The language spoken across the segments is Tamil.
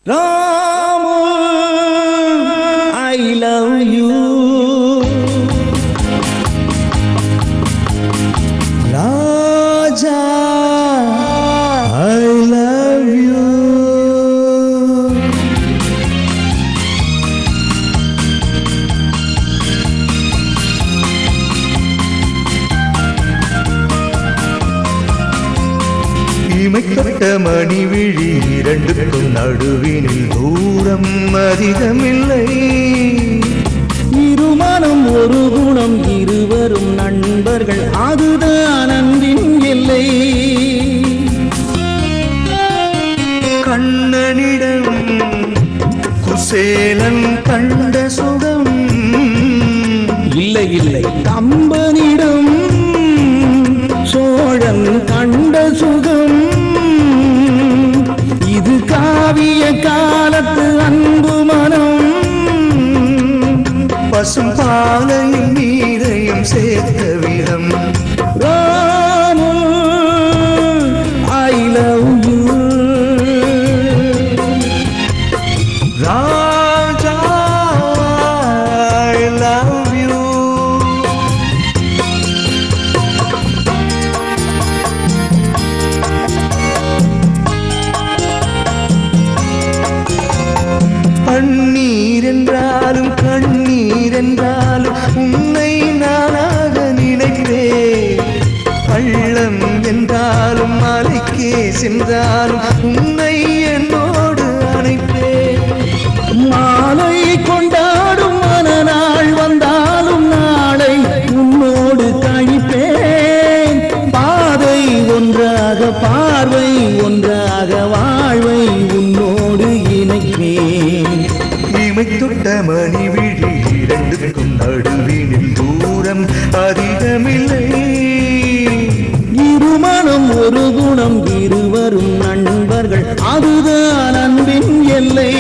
Ramu I love you Raja I love you இமைத்தொட்ட மணி விழி இரண்டுக்கும் நடுவினில் தூரம் அதிகமில்லை. இருமனம் ஒரு குணம் இருவரும் நண்பர்கள் அதுதான் அன்பின் எல்லை. கண்ணனிடம் குசேலன் கண்ட சுகம் இல்லை இல்லை கம்பனிடம் சோழன் கண்ட சுகம். இது காவிய காலத்து அன்பு மனம். பசும் பாலையும் நீரையும் சேர்த்த விதம். Ramu I love you Raja I love you. கண்ணீர் என்றாலும் கண்ணீர் என்றாலும் உன்னை நானாக நினைப்பேன். பள்ளம் என்றாலும் மலைக்கே சென்றாலும் உன்னை என்னோடு அணைப்பேன். மாலை கொண்டாடும் மனநாள் வந்தாலும் நாளை உன்னோடு கழிப்பேன். பாதை ஒன்றாக பார்வை ஒன்றாக வாழ்வை உன்னோடு இணைப்பேன். இமைத்தொட்ட மணி விழி இரண்டுக்கும் நடுவினில் தூரம் அதிகமில்லை. இருமனம் ஒரு குணம் இருவரும் நண்பர்கள் அதுதான் அன்பின் எல்லை.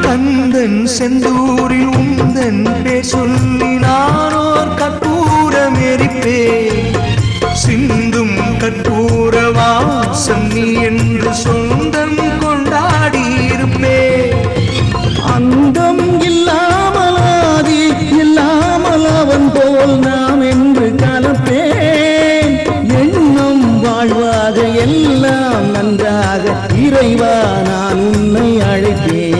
கந்தன் செந்தூரில் உந்தன் பேர் சொல்லி நானோர் கற்பூரம் எரிப்பேன். சிந்தும் கற்பூர வாசம் நீ என்று சொந்தம் கொண்டாடி இருப்பேன். அந்தம் இல்லாமல் ஆதி இல்லாமல் அவன் போல் நாம் என்று கலப்பேன். எண்ணம் வாழ்வாக எல்லாம் நன்றாக இறைவா நான் உன்னை அழைப்பேன்.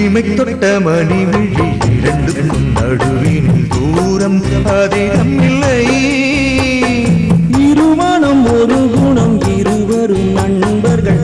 இமைத்தொட்ட மணி விழி இரண்டுக்கும் நடுவினில் தூரம் அதிகமில்லை. இருமனம் ஒரு குணம் இருவரும் நண்பர்கள்